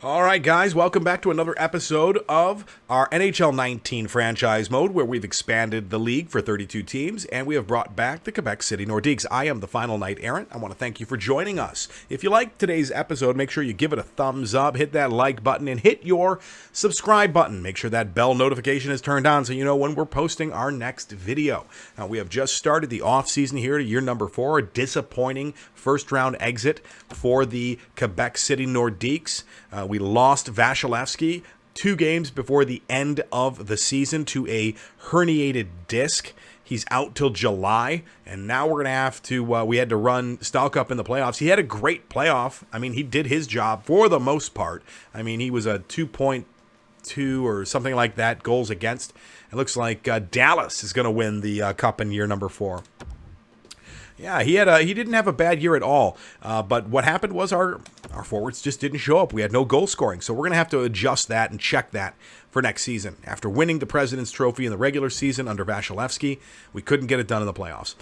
All right, guys, welcome back to another episode of our NHL 19 franchise mode, where we've expanded the league for 32 teams, and we have brought back the Quebec City Nordiques. I am the final Knight Errant. I want to thank you for joining us. If you like today's episode, make sure you give it a thumbs up, hit that like button, and hit your subscribe button. Make sure that bell notification is turned on so you know when we're posting our next video. Now, we have just started the off-season here to year number 4, a disappointing first-round exit for the Quebec City Nordiques. We lost Vasilevsky 2 games before the end of the season to a herniated disc. He's out till July, and now we're going to have to, we had to run Stalkup in the playoffs. He had a great playoff. I mean, he did his job for the most part. I mean, he was a 2.2 or something like that goals against. It looks like Dallas is going to win the cup in year number 4. Yeah, he didn't have a bad year at all. But what happened was our forwards just didn't show up. We had no goal scoring. So we're going to have to adjust that and check that for next season. After winning the President's Trophy in the regular season under Vasilevsky, we couldn't get it done in the playoffs.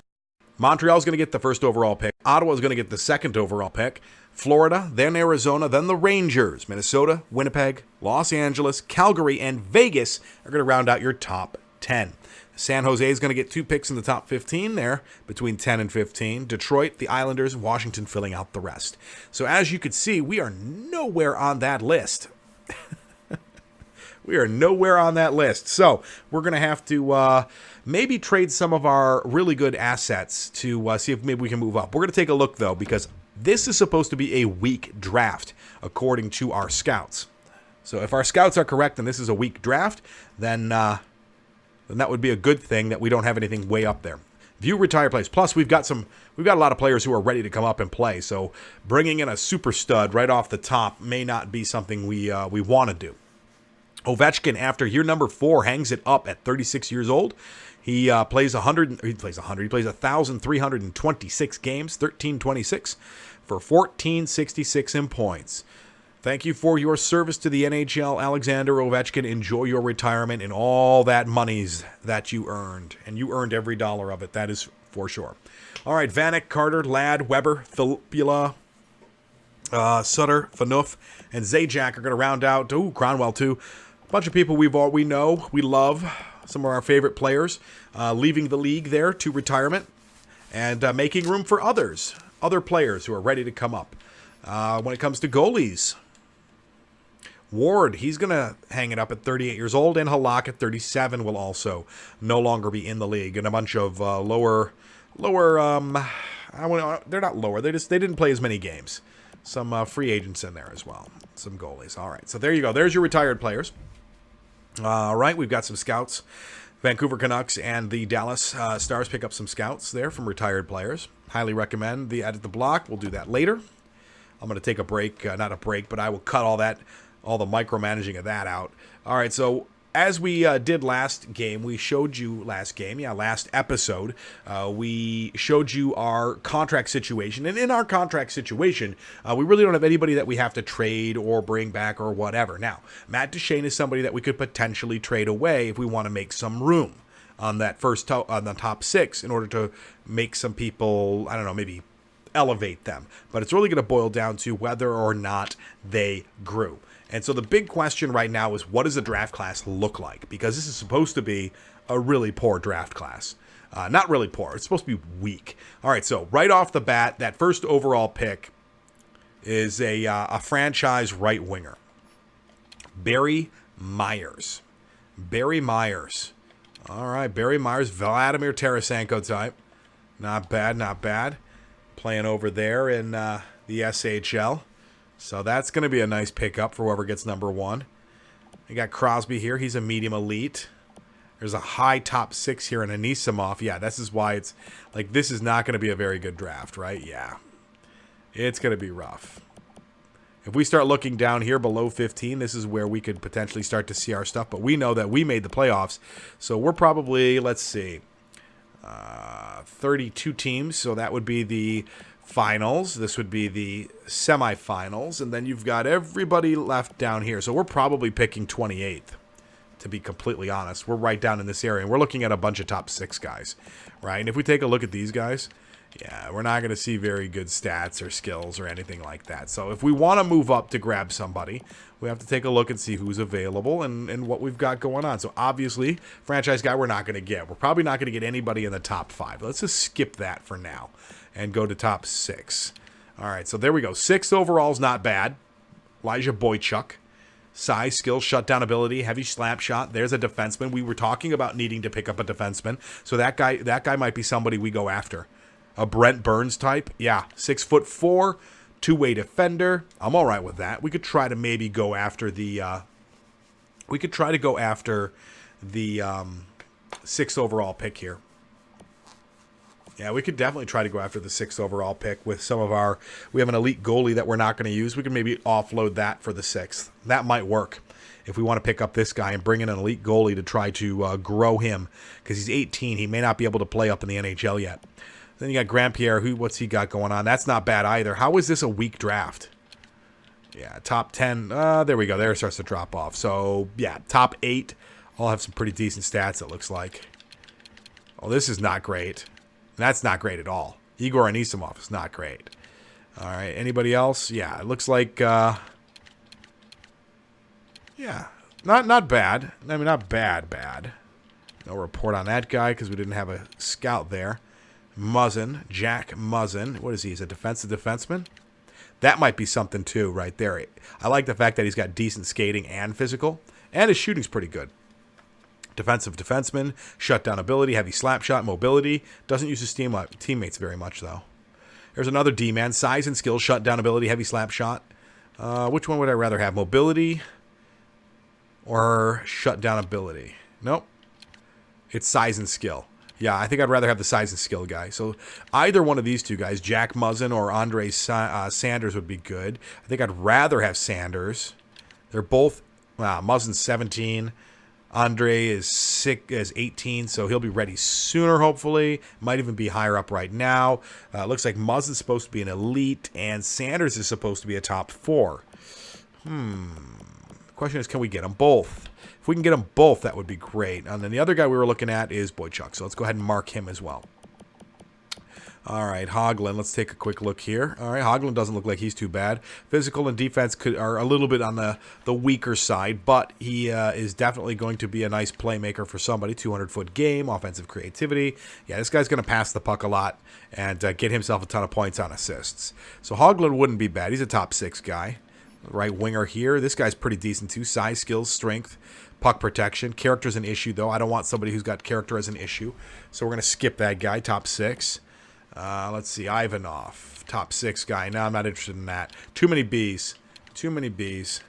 Montreal's going to get the first overall pick. Ottawa's going to get the second overall pick. Florida, then Arizona, then the Rangers. Minnesota, Winnipeg, Los Angeles, Calgary, and Vegas are going to round out your top 10. San Jose is going to get 2 picks in the top 15 there, between 10 and 15. Detroit, the Islanders, Washington filling out the rest. So as you can see, we are nowhere on that list. We are nowhere on that list. So we're going to have to maybe trade some of our really good assets to see if maybe we can move up. We're going to take a look, though, because this is supposed to be a weak draft, according to our scouts. So if our scouts are correct and this is a weak draft, then that would be a good thing that we don't have anything way up there. View retired players. Plus, we've got a lot of players who are ready to come up and play. So bringing in a super stud right off the top may not be something we want to do. Ovechkin, after year number 4, hangs it up at 36 years old. He plays 1,326 games, 1326 for 1,466 in points. Thank you for your service to the NHL, Alexander Ovechkin. Enjoy your retirement and all that monies that you earned. And you earned every dollar of it, that is for sure. All right, Vanek, Carter, Ladd, Weber, Filppula, Sutter, Phaneuf, and Zajac are going to round out. Cronwell too. A bunch of people we know, we love. Some of our favorite players leaving the league there to retirement and making room for other players who are ready to come up. When it comes to goalies, Ward, he's going to hang it up at 38 years old, and Halak at 37 will also no longer be in the league. And a bunch of they're not lower, they didn't play as many games. Some free agents in there as well, some goalies. All right, so there you go. There's your retired players. All right, we've got some scouts. Vancouver Canucks and the Dallas Stars pick up some scouts there from retired players. Highly recommend the Edit the Block. We'll do that later. I'm going to take a break, not a break, but I will cut all the micromanaging of that out. All right, so as we did last episode, we showed you our contract situation. And in our contract situation, we really don't have anybody that we have to trade or bring back or whatever. Now, Matt Duchene is somebody that we could potentially trade away if we want to make some room on that on the top 6 in order to make some people, I don't know, maybe elevate them. But it's really going to boil down to whether or not they grew. And so the big question right now is, what does the draft class look like? Because this is supposed to be a really poor draft class. Not really poor. It's supposed to be weak. All right, so right off the bat, that first overall pick is a franchise right winger. Barry Myers. Barry Myers. All right, Barry Myers, Vladimir Tarasenko type. Not bad, not bad. Playing over there in the SHL. So that's going to be a nice pickup for whoever gets number 1. You got Crosby here. He's a medium elite. There's a high top 6 here in Anisimov. Yeah, this is why it's like this is not going to be a very good draft, right? Yeah. It's going to be rough. If we start looking down here below 15, this is where we could potentially start to see our stuff. But we know that we made the playoffs. So we're probably, let's see, 32 teams. So that would be the finals. This would be the semifinals, and then you've got everybody left down here. So we're probably picking 28th, to be completely honest. We're right down in this area, and we're looking at a bunch of top 6 guys, right? And if we take a look at these guys, Yeah, we're not going to see very good stats or skills or anything like that. So if we want to move up to grab somebody, we have to take a look and see who's available and what we've got going on. So obviously, franchise guy we're not going to get. We're probably not going to get anybody in the top 5. Let's just skip that for now and go to top 6. All right, so there we go. 6th overall is not bad. Elijah Boychuk. Size, skill, shutdown ability, heavy slap shot. There's a defenseman. We were talking about needing to pick up a defenseman. So that guy might be somebody we go after. A Brent Burns type. Yeah, 6'4", two-way defender. I'm all right with that. We could try to maybe go after the 6th overall pick here. Yeah, we could definitely try to go after the 6th overall pick with some of our... We have an elite goalie that we're not going to use. We can maybe offload that for the 6th. That might work if we want to pick up this guy and bring in an elite goalie to try to grow him because he's 18. He may not be able to play up in the NHL yet. Then you got Grand Pierre. What's he got going on? That's not bad either. How is this a weak draft? Yeah, top 10. There we go. There it starts to drop off. So, yeah, top 8. All have some pretty decent stats, it looks like. Oh, this is not great. That's not great at all. Igor Anisimov is not great. All right, anybody else? Yeah, it looks like, yeah, not bad. I mean, not bad. No report on that guy because we didn't have a scout there. Muzzin, Jack Muzzin. What is he? He's a defensive defenseman? That might be something too right there. I like the fact that he's got decent skating and physical, and his shooting's pretty good. Defensive defenseman, shutdown ability, heavy slap shot, mobility. Doesn't use his teammates very much, though. There's another D-man. Size and skill, shutdown ability, heavy slap shot. Which one would I rather have? Mobility or shutdown ability? Nope. It's size and skill. Yeah, I think I'd rather have the size and skill guy. So either one of these two guys, Jack Muzzin or Andre Sanders would be good. I think I'd rather have Sanders. They're both... Muzzin's 17. Andre is 18, so he'll be ready sooner, hopefully. Might even be higher up right now. Looks like Muzzin's supposed to be an elite, and Sanders is supposed to be a top 4. The question is, can we get them both? If we can get them both, that would be great. And then the other guy we were looking at is Boychuk, so let's go ahead and mark him as well. All right, Hoagland. Let's take a quick look here. All right, Hoagland doesn't look like he's too bad. Physical and defense are a little bit on the weaker side, but he is definitely going to be a nice playmaker for somebody. 200-foot game, offensive creativity. Yeah, this guy's going to pass the puck a lot and get himself a ton of points on assists. So Hoagland wouldn't be bad. He's a top 6 guy. Right winger here. This guy's pretty decent too. Size, skills, strength, puck protection. Character's an issue, though. I don't want somebody who's got character as an issue. So we're going to skip that guy, top 6. Let's see, Ivanov, top 6 guy. No, I'm not interested in that. Too many Bs. Too many Bs.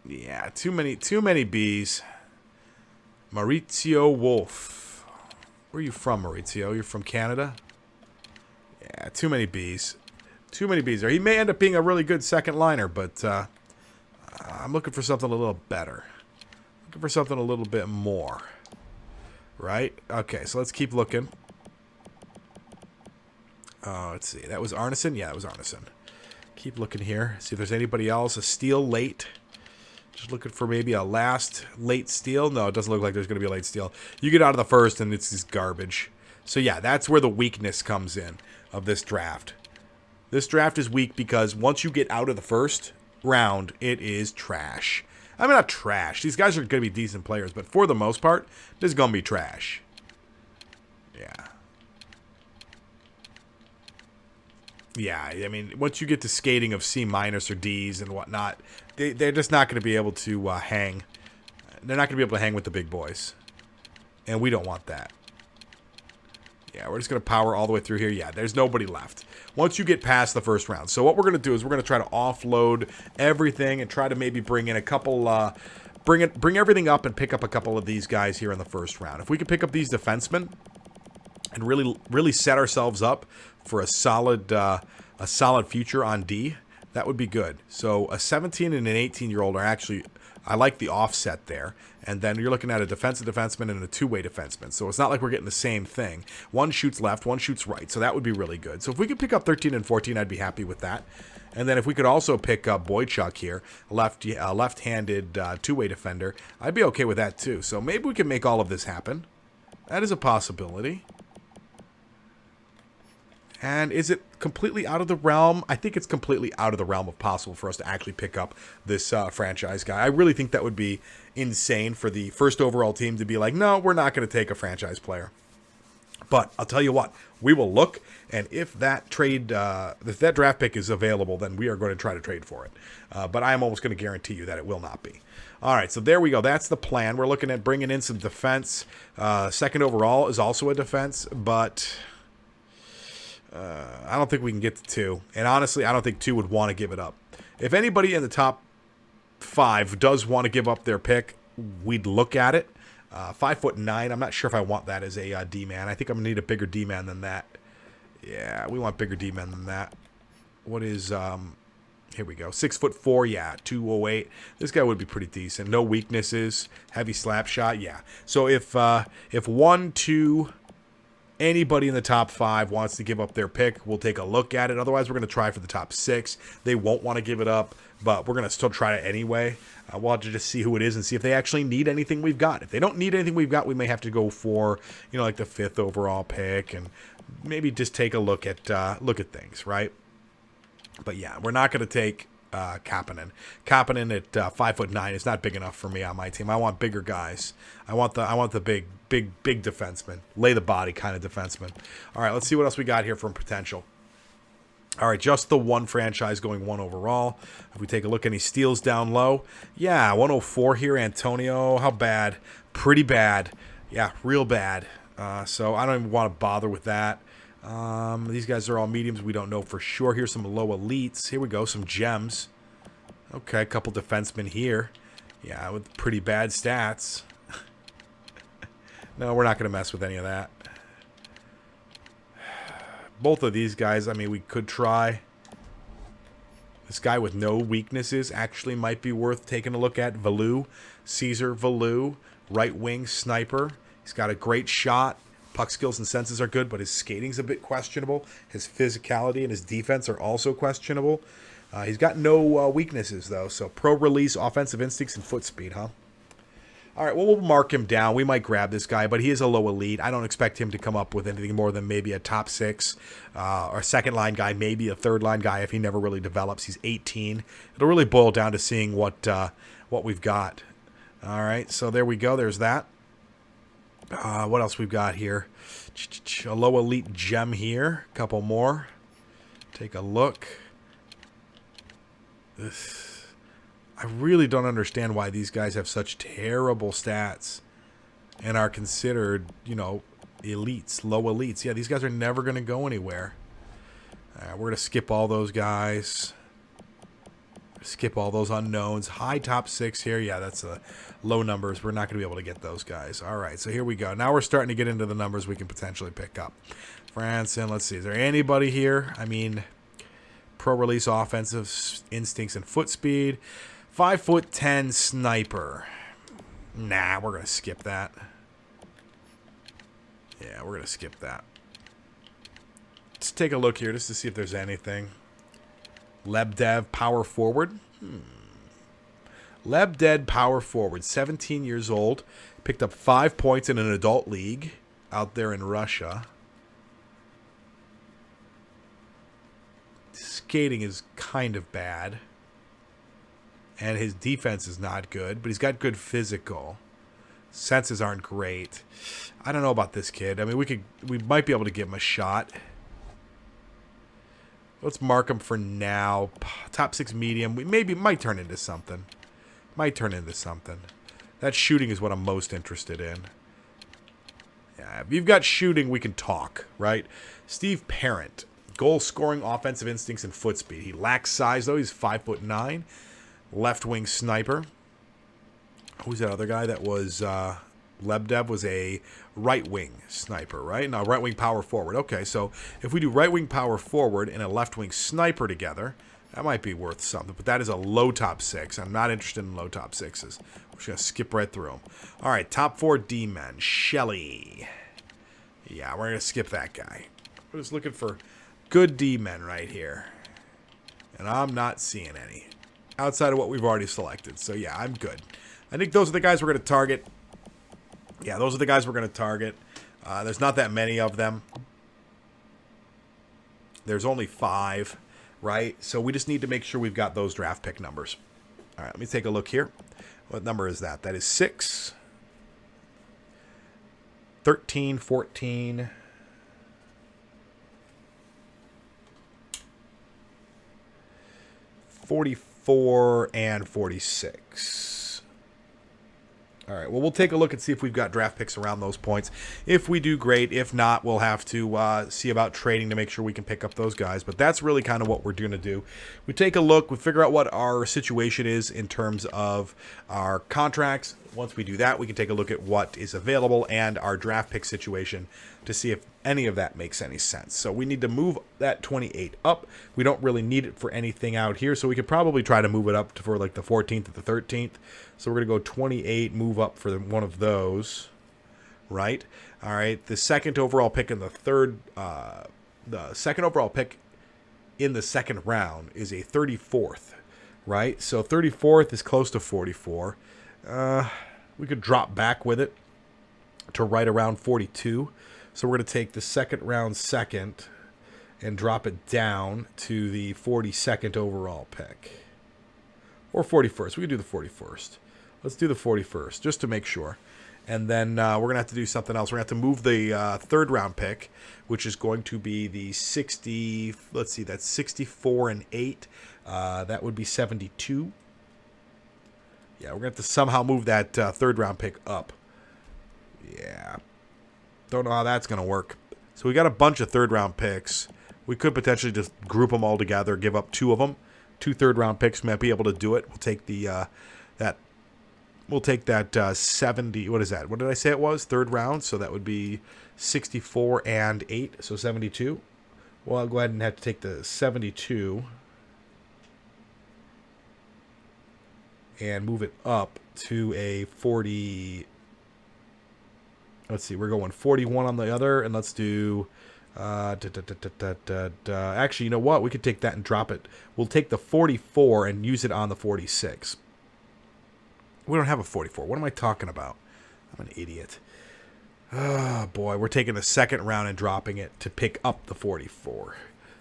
Yeah, too many Bs. Maurizio Wolf. Where are you from, Maurizio? You're from Canada? Yeah, too many Bs. Too many Bs there. He may end up being a really good second liner, but I'm looking for something a little better. Looking for something a little bit more. Right? Okay, so let's keep looking. Let's see. That was Arneson? Yeah, that was Arneson. Keep looking here. See if there's anybody else. A steal late. Just looking for maybe a last late steal. No, it doesn't look like there's going to be a late steal. You get out of the first and it's just garbage. So yeah, that's where the weakness comes in of this draft. This draft is weak because once you get out of the first round, it is trash. I mean, not trash. These guys are going to be decent players, but for the most part, this is going to be trash. Yeah. Yeah, I mean, once you get to skating of C- or Ds and whatnot, they're just not going to be able to hang. They're not going to be able to hang with the big boys. And we don't want that. Yeah, we're just going to power all the way through here. Yeah, there's nobody left. Once you get past the first round. So what we're going to do is we're going to try to offload everything and try to maybe bring in a couple... bring everything up and pick up a couple of these guys here in the first round. If we could pick up these defensemen and really set ourselves up for a solid future on D, that would be good. So a 17 and an 18-year-old are actually, I like the offset there. And then you're looking at a defensive defenseman and a two-way defenseman. So it's not like we're getting the same thing. One shoots left, one shoots right. So that would be really good. So if we could pick up 13 and 14, I'd be happy with that. And then if we could also pick up Boychuk here, left-handed two-way defender, I'd be okay with that too. So maybe we can make all of this happen. That is a possibility. And is it completely out of the realm? I think it's completely out of the realm of possible for us to actually pick up this franchise guy. I really think that would be insane for the first overall team to be like, no, we're not going to take a franchise player. But I'll tell you what, we will look, and if that draft pick is available, then we are going to try to trade for it. But I am almost going to guarantee you that it will not be. All right, so there we go. That's the plan. We're looking at bringing in some defense. Second overall is also a defense, but I don't think we can get to 2. And honestly, I don't think 2 would want to give it up. If anybody in the top 5 does want to give up their pick, we'd look at it. 5'9". I'm not sure if I want that as a D-man. I think I'm going to need a bigger D-man than that. Yeah, we want bigger D-men than that. What is, here we go. 6'4", yeah, 208. This guy would be pretty decent. No weaknesses. Heavy slap shot, yeah. So if 1, 2, anybody in the top 5 wants to give up their pick, we'll take a look at it. Otherwise, we're going to try for the top 6. They won't want to give it up, but we're going to still try it anyway. We'll have to just see who it is and see if they actually need anything we've got. If they don't need anything we've got, we may have to go for, like the 5th overall pick and maybe just take a look at things, right? But yeah, we're not going to take Kapanen. Kapanen at 5'9" is not big enough for me on my team. I want bigger guys. I want the big defenseman, lay the body kind of defenseman. All right, let's see what else we got here from potential. All right, just the one franchise going 1 overall. If we take a look, any steals down low? Yeah, 104 here, Antonio. How bad? Pretty bad. Yeah, real bad. So I don't even want to bother with that. These guys are all mediums. We don't know for sure. Here's some low elites. Here we go, some gems. Okay, a couple defensemen here. Yeah, with pretty bad stats. No, we're not going to mess with any of that. Both of these guys, I mean, we could try. This guy with no weaknesses actually might be worth taking a look at. Valou, Caesar Valou, right wing sniper. He's got a great shot. Puck skills and senses are good, but his skating's a bit questionable. His physicality and his defense are also questionable. He's got no weaknesses, though. So pro release, offensive instincts, and foot speed, huh? All right, well, we'll mark him down. We might grab this guy, but he is a low elite. I don't expect him to come up with anything more than maybe a top 6 or a second-line guy, maybe a third-line guy if he never really develops. He's 18. It'll really boil down to seeing what we've got. All right, so there we go. There's that. What else we've got here? A low elite gem here. A couple more. Take a look. I really don't understand why these guys have such terrible stats and are considered, elites, low elites. Yeah, these guys are never going to go anywhere. We're going to skip all those guys. Skip all those unknowns. High top 6 here. Yeah, that's low numbers. We're not going to be able to get those guys. All right, so here we go. Now we're starting to get into the numbers we can potentially pick up. France, and let's see. Is there anybody here? I mean, pro release, offensive instincts, and foot speed. 5'10" sniper. Nah, we're going to skip that. Yeah, we're going to skip that. Let's take a look here just to see if there's anything. Lebdev, power forward. Lebdev, power forward. 17 years old. Picked up 5 points in an adult league out there in Russia. Skating is kind of bad. And his defense is not good, but he's got good physical. Senses aren't great. I don't know about this kid. I mean, we might be able to give him a shot. Let's mark him for now. Top 6 medium. We might turn into something. That shooting is what I'm most interested in. Yeah, if you've got shooting, we can talk, right? Steve Parent. Goal scoring, offensive instincts, and foot speed. He lacks size, though. He's 5'9". Left wing sniper. Who's that other guy that was Lebdev was a right wing sniper, right? No, right wing power forward. Okay, so if we do right wing power forward and a left wing sniper together, that might be worth something. But that is a low top 6. I'm not interested in low top 6s. We're just going to skip right through them. All right, top 4 D-men. Shelley. Yeah, we're going to skip that guy. We're just looking for good D-men right here. And I'm not seeing any outside of what we've already selected. So, yeah, I'm good. I think those are the guys we're going to target. Yeah, those are the guys we're going to target. There's not that many of them. There's only 5, right? So we just need to make sure we've got those draft pick numbers. All right, let me take a look here. What number is that? That is 6, 13, 14, 44, and 46. All right, well, we'll take a look and see if we've got draft picks around those points. If we do, great. If not, we'll have to see about trading to make sure we can pick up those guys. But that's really kind of what we're going to do. We take a look, we figure out what our situation is in terms of our contracts. Once we do that, we can take a look at what is available and our draft pick situation to see if any of that makes any sense. So we need to move that 28 up. We don't really need it for anything out here, so we could probably try to move it up to for like the 14th or the 13th. So we're going to go 28, move up for one of those, right? All right, the second overall pick in the second overall pick in the second round is a 34th, right? So 34th is close to 44. We could drop back with it to right around 42. So we're going to take the second round second and drop it down to the 42nd overall pick. Or 41st. We could do the 41st. Let's do the 41st, just to make sure. And then we're going to have to do something else. We're going to have to move the third round pick, which is going to be the 60, let's see, that's 64 and 8. That would be 72. Yeah, we're going to have to somehow move that third round pick up. Yeah. Don't know how that's going to work. So we got a bunch of third round picks. We could potentially just group them all together, give up 2 of them. 2 third round picks might be able to do it. We'll take the that 70. What is that? What did I say it was? Third round. So that would be 64 and 8. So 72. Well, I'll go ahead and have to take the 72 and move it up to a 40. Let's see, we're going 41 on the other, and let's do, actually, you know what? We could take that and drop it. We'll take the 44 and use it on the 46. We don't have a 44. What am I talking about? I'm an idiot. Oh, boy, we're taking the second round and dropping it to pick up the 44.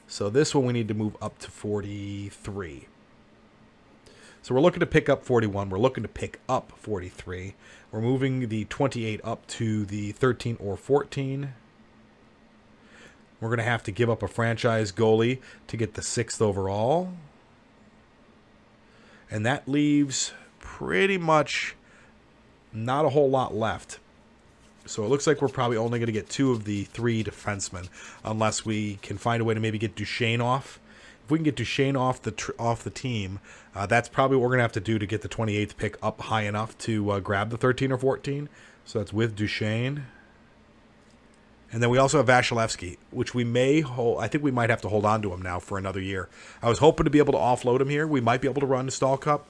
So this one we need to move up to 43. So we're looking to pick up 41. We're looking to pick up 43. We're moving the 28 up to the 13 or 14. We're going to have to give up a franchise goalie to get the 6th overall. And that leaves pretty much not a whole lot left. So it looks like we're probably only going to get 2 of the 3 defensemen, unless we can find a way to maybe get Duchesne off. If we can get Duchesne off the team, that's probably what we're going to have to do to get the 28th pick up high enough to grab the 13 or 14. So that's with Duchesne. And then we also have Vasilevsky, which we may hold. I think we might have to hold on to him now for another year. I was hoping to be able to offload him here. We might be able to run Stall Cup.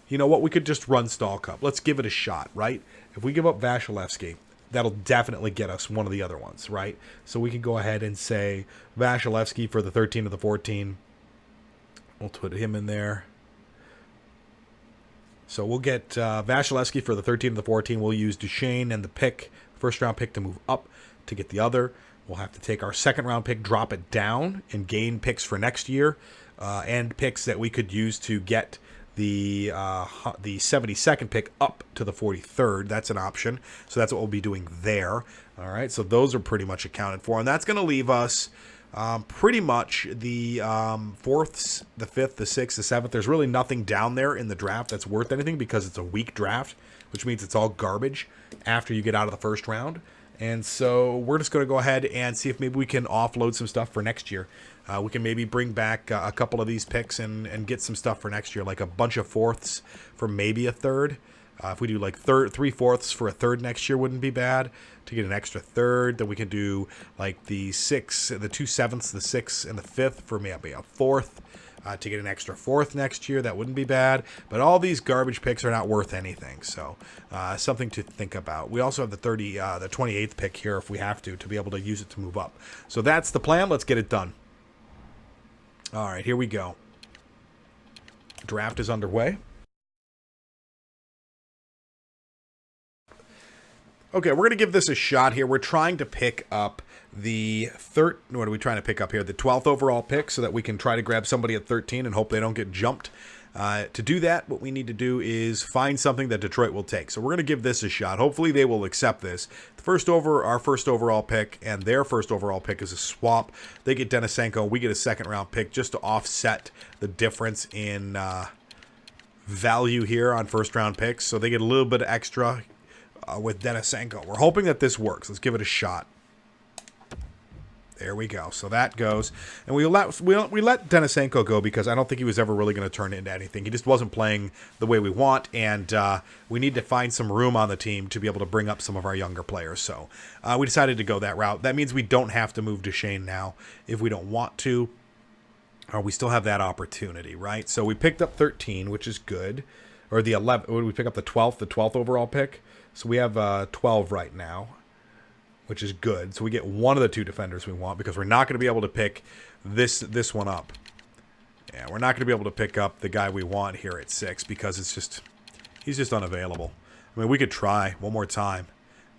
You know what? We could just run Stall Cup. Let's give it a shot, right? If we give up Vasilevsky, that'll definitely get us one of the other ones, right? So we can go ahead and say Vasilevsky for the 13 or the 14. We'll put him in there. So we'll get Vasilevsky for the 13 and the 14. We'll use Duchesne and the pick, first round pick, to move up to get the other. We'll have to take our second round pick, drop it down, and gain picks for next year, and picks that we could use to get the 72nd pick up to the 43rd. That's an option. So that's what we'll be doing there. All right. So those are pretty much accounted for, and that's going to leave us pretty much the 4th, the 5th, the 6th, the 7th. There's really nothing down there in the draft that's worth anything because it's a weak draft, which means it's all garbage after you get out of the first round. And so we're just going to go ahead and see if maybe we can offload some stuff for next year. We can maybe bring back a couple of these picks and get some stuff for next year, like a bunch of 4ths for maybe a 3rd. If we do like 3/4 for a 3rd next year, wouldn't be bad. To get an extra 3rd, then we can do like the 6, the 2 7ths, the 6th, and the 5th for maybe a 4th. To get an extra 4th next year, that wouldn't be bad. But all these garbage picks are not worth anything, so something to think about. We also have the 28th pick here if we have to be able to use it to move up. So that's the plan. Let's get it done. All right, here we go. Draft is underway. Okay, we're going to give this a shot here. We're trying to pick up the what are we trying to pick up here? The 12th overall pick, so that we can try to grab somebody at 13 and hope they don't get jumped. To do that, what we need to do is find something that Detroit will take. So we're going to give this a shot. Hopefully they will accept this. Our first overall pick and their first overall pick is a swap. They get Denisenko. We get a second round pick just to offset the difference in value here on first round picks. So they get a little bit extra with Denisenko. We're hoping that this works. Let's give it a shot. There we go. So that goes. And we let Denisenko go because I don't think he was ever really going to turn into anything. He just wasn't playing the way we want, and we need to find some room on the team to be able to bring up some of our younger players. So we decided to go that route. That means we don't have to move Duchesne now if we don't want to. We still have that opportunity, right? So we picked up 13, which is good. Or the 11th. Would we pick up the 12th overall pick? So we have 12 right now, which is good. So we get one of the two defenders we want because we're not going to be able to pick this one up. Yeah, we're not going to be able to pick up the guy we want here at 6 because he's just unavailable. I mean, we could try one more time,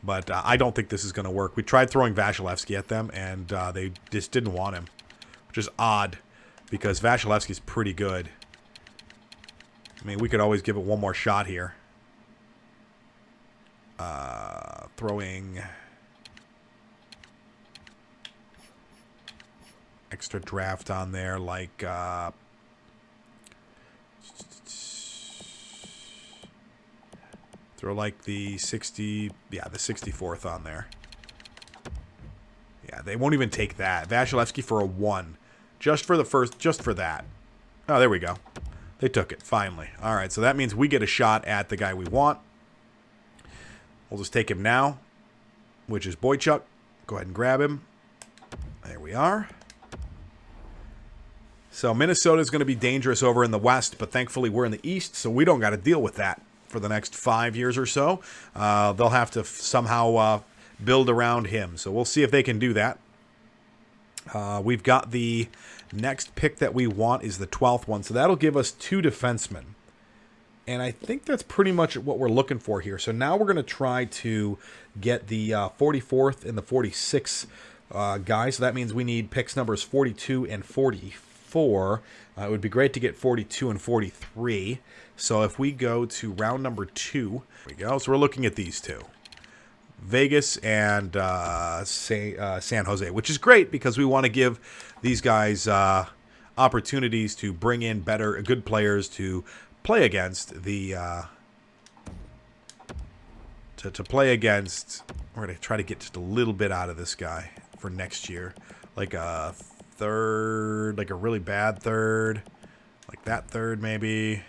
but I don't think this is going to work. We tried throwing Vasilevsky at them, and they just didn't want him, which is odd because Vasilevsky's pretty good. I mean, we could always give it one more shot here. Throwing extra draft on there, like throw like the 64th on there. Yeah, they won't even take that. Vasilevsky for a 1, just for that. Oh, there we go. They took it finally. All right, so that means we get a shot at the guy we want. We'll just take him now, which is Boychuk. Go ahead and grab him. There we are. So Minnesota is going to be dangerous over in the West, but thankfully we're in the East, so we don't got to deal with that for the next 5 years or so. They'll have to somehow build around him, so we'll see if they can do that. We've got the next pick that we want is the 12th one, so that'll give us 2 defensemen. And I think that's pretty much what we're looking for here. So now we're going to try to get the 44th and the 46th guys. So that means we need picks numbers 42 and 44. It would be great to get 42 and 43. So if we go to round number 2, there we go. So we're looking at these two. Vegas and San Jose, which is great because we want to give these guys opportunities to bring in good players to play against the to play against. We're going to try to get just a little bit out of this guy for next year, like a third, like a really bad third, like that third maybe.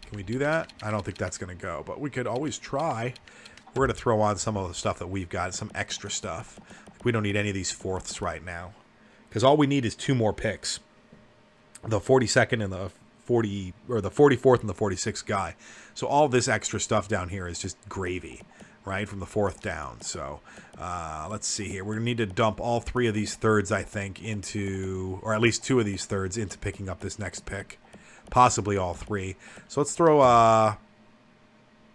Can we do that? I don't think that's going to go, but we could always try. We're going to throw on some of the stuff that we've got, some extra stuff. We don't need any of these fourths right now because all we need is 2 more picks, the 42nd and the 44th and the 46th guy. So all this extra stuff down here is just gravy, right, from the 4th down. So let's see here. We're going to need to dump all 3 of these thirds, I think, into, or at least 2 of these thirds into picking up this next pick, possibly all 3. So let's throw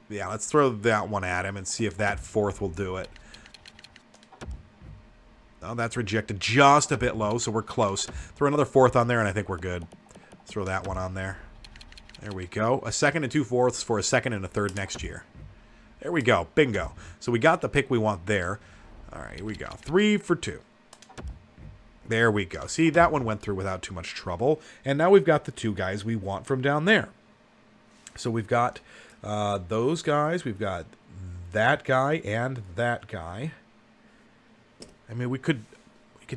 let's throw that one at him and see if that 4th will do it. Oh, that's rejected just a bit low, so we're close. Throw another 4th on there, and I think we're good. Let's throw that one on there. There we go. A 2nd and 2 fourths for a 2nd and a 3rd next year. There we go. Bingo. So we got the pick we want there. All right, here we go. 3 for 2. There we go. See, that one went through without too much trouble. And now we've got the 2 guys we want from down there. So we've got those guys. We've got that guy and that guy. I mean, we could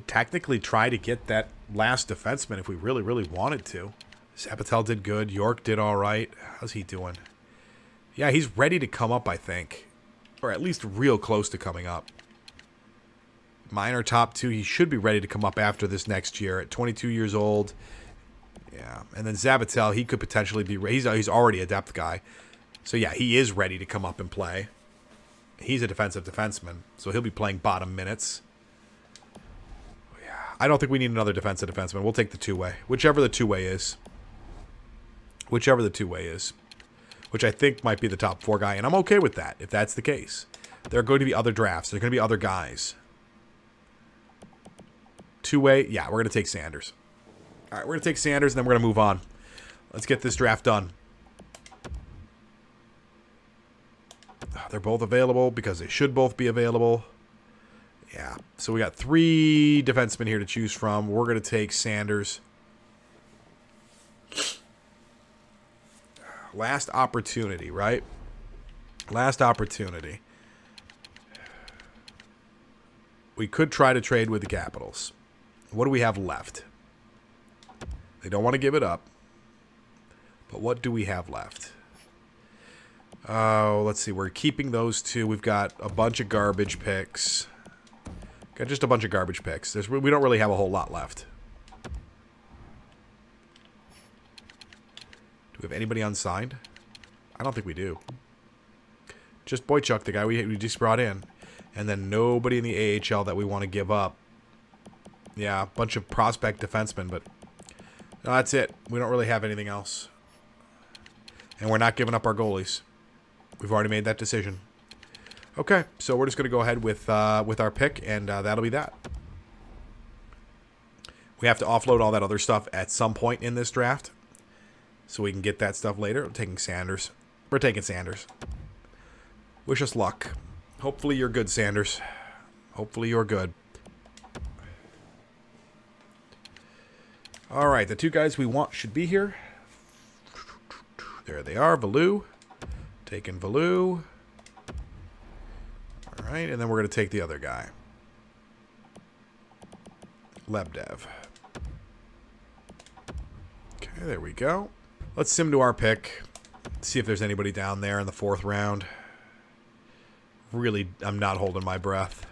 technically try to get that last defenseman if we really, really wanted to. Zapatel did good. York did all right. How's he doing? Yeah, he's ready to come up, I think. Or at least real close to coming up. Minor top 2. He should be ready to come up after this next year at 22 years old. Yeah, and then Zapatel, he could potentially be... He's already a depth guy. So yeah, he is ready to come up and play. He's a defensive defenseman, so he'll be playing bottom minutes. I don't think we need another defensive defenseman. We'll take the 2-way. Whichever the 2-way is. Whichever the 2-way is. Which I think might be the top 4 guy. And I'm okay with that, if that's the case. There are going to be other drafts. There are going to be other guys. Two-way. Yeah, we're going to take Sanders. All right, we're going to take Sanders, and then we're going to move on. Let's get this draft done. They're both available because they should both be available. Yeah, so we got 3 defensemen here to choose from. We're going to take Sanders. Last opportunity, right? Last opportunity. We could try to trade with the Capitals. What do we have left? They don't want to give it up. But what do we have left? Oh, let's see. We're keeping those 2. We've got a bunch of garbage picks. Got just a bunch of garbage picks. We don't really have a whole lot left. Do we have anybody unsigned? I don't think we do. Just Boychuk, the guy we just brought in. And then nobody in the AHL that we want to give up. Yeah, a bunch of prospect defensemen, but no, that's it. We don't really have anything else. And we're not giving up our goalies. We've already made that decision. Okay, so we're just going to go ahead with our pick, and that'll be that. We have to offload all that other stuff at some point in this draft, so we can get that stuff later. I'm taking Sanders. We're taking Sanders. Wish us luck. Hopefully you're good, Sanders. Hopefully you're good. All right, the 2 guys we want should be here. There they are, Valou. Taking Valou. All right, and then we're going to take the other guy. Lebdev. Okay, there we go. Let's sim to our pick. See if there's anybody down there in the 4th round. Really, I'm not holding my breath.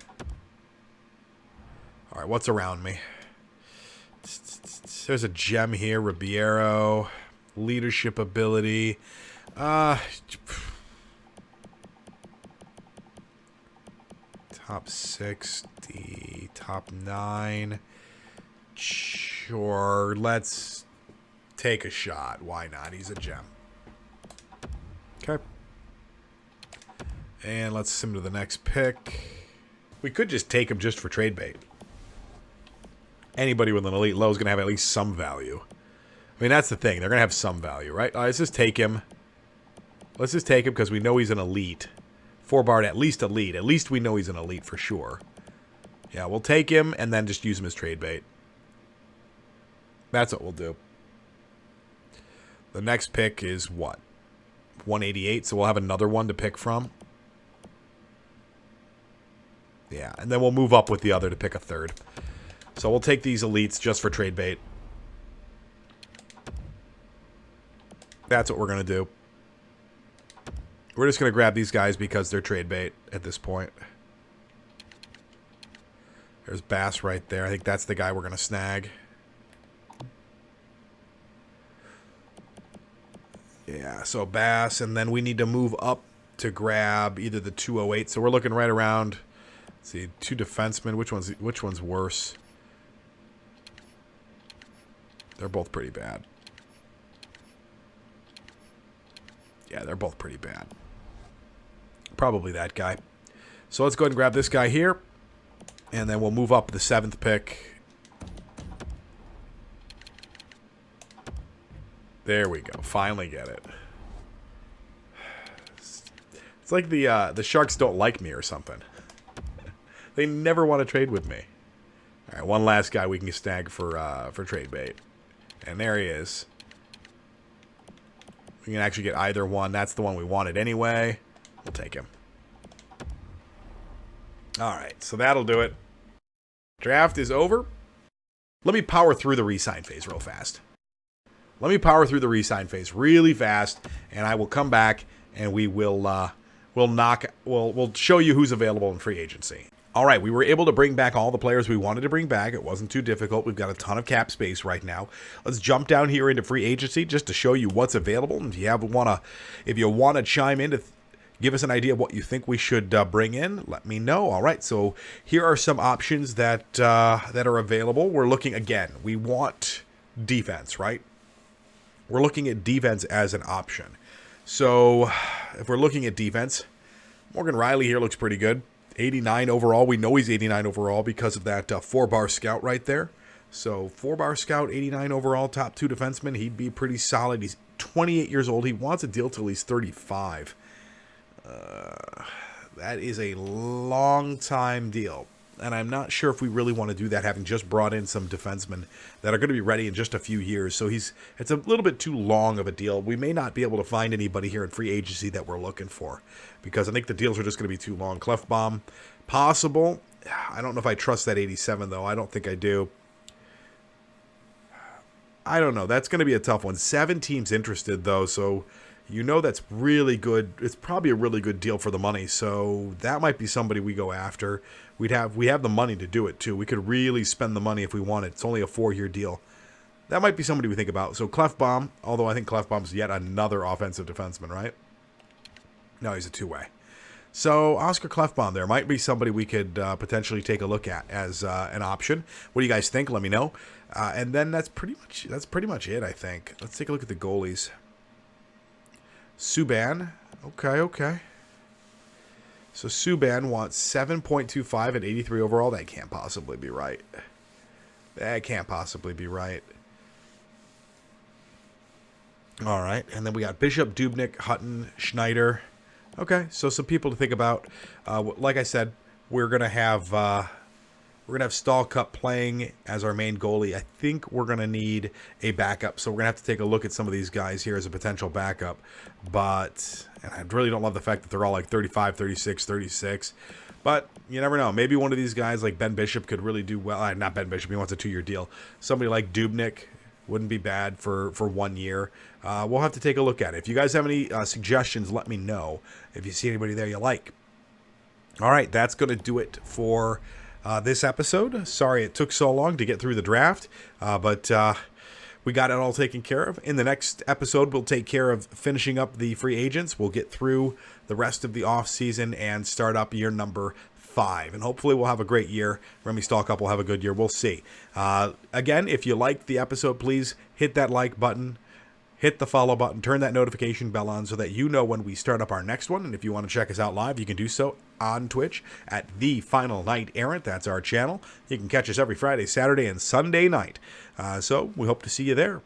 All right, what's around me? There's a gem here, Ribeiro. Leadership ability. Top 60, top 9. Sure, let's take a shot. Why not? He's a gem. Okay. And let's sim to the next pick. We could just take him just for trade bait. Anybody with an elite low is going to have at least some value. I mean, that's the thing. They're going to have some value, right? Let's just take him. Let's just take him because we know he's an elite. 4-barred, at least elite. At least we know he's an elite for sure. Yeah, we'll take him and then just use him as trade bait. That's what we'll do. The next pick is what? 188, so we'll have another one to pick from. Yeah, and then we'll move up with the other to pick a 3rd. So we'll take these elites just for trade bait. That's what we're going to do. We're just going to grab these guys because they're trade bait at this point. There's Bass right there. I think that's the guy we're going to snag. Yeah, so Bass, and then we need to move up to grab either the 208. So we're looking right around. Let's see, 2 defensemen. Which one's worse? They're both pretty bad. Yeah, they're both pretty bad. Probably that guy. So let's go ahead and grab this guy here. And then we'll move up the 7th pick. There we go. Finally get it. It's like the Sharks don't like me or something. They never want to trade with me. All right, one last guy we can snag for trade bait. And there he is. We can actually get either one. That's the one we wanted anyway. We'll take him. All right, so that'll do it. Draft is over. Let me power through the re-sign phase real fast. Let me power through the re-sign phase really fast, and I will come back and we will we'll show you who's available in free agency. All right, we were able to bring back all the players we wanted to bring back. It wasn't too difficult. We've got a ton of cap space right now. Let's jump down here into free agency just to show you what's available. And if you wanna chime in to give us an idea of what you think we should bring in, let me know. All right, so here are some options that are available. We're looking again. We want defense, right? We're looking at defense as an option. So if we're looking at defense, Morgan Riley here looks pretty good. 89 overall. We know he's 89 overall because of that 4-bar scout right there. So 4-bar scout, 89 overall, top 2 defenseman. He'd be pretty solid. He's 28 years old. He wants a deal till he's 35. That is a long time deal. And I'm not sure if we really want to do that, having just brought in some defensemen that are going to be ready in just a few years. So it's a little bit too long of a deal. We may not be able to find anybody here in free agency that we're looking for, because I think the deals are just going to be too long. Clefbaum, possible. I don't know if I trust that 87, though. I don't think I do. I don't know. That's going to be a tough one. 7 teams interested, though, so you know that's really good. It's probably a really good deal for the money, so that might be somebody we go after. We have the money to do it, too. We could really spend the money if we wanted. It's only a 4-year deal. That might be somebody we think about. So Clefbaum, although I think Clefbaum's yet another offensive defenseman, right? No, he's a 2-way. So Oscar Clefbaum there might be somebody we could potentially take a look at as an option. What do you guys think? Let me know. And then that's pretty much it, I think. Let's take a look at the goalies. Subban. Okay. So Subban wants 7.25 at 83 overall. That can't possibly be right. That can't possibly be right. All right. And then we got Bishop, Dubnyk, Hutton, Schneider. Okay, so some people to think about. Like I said, we're gonna have Stallcup playing as our main goalie. I think we're gonna need a backup, so we're gonna have to take a look at some of these guys here as a potential backup. But and I really don't love the fact that they're all like 35, 36, 36. But you never know. Maybe one of these guys like Ben Bishop could really do well. Not Ben Bishop. He wants a 2-year deal. Somebody like Dubnyk wouldn't be bad for 1 year. We'll have to take a look at it. If you guys have any suggestions, let me know. If you see anybody there you like. All right, that's going to do it for this episode. Sorry it took so long to get through the draft, but we got it all taken care of. In the next episode, we'll take care of finishing up the free agents. We'll get through the rest of the offseason and start up year number 5. And hopefully we'll have a great year. Remy Stallcup will have a good year. We'll see. Again, if you liked the episode, please hit that like button. Hit the follow button. Turn that notification bell on so that you know when we start up our next one. And if you want to check us out live, you can do so on Twitch at The Final Knight Errant. That's our channel. You can catch us every Friday, Saturday, and Sunday night. So we hope to see you there.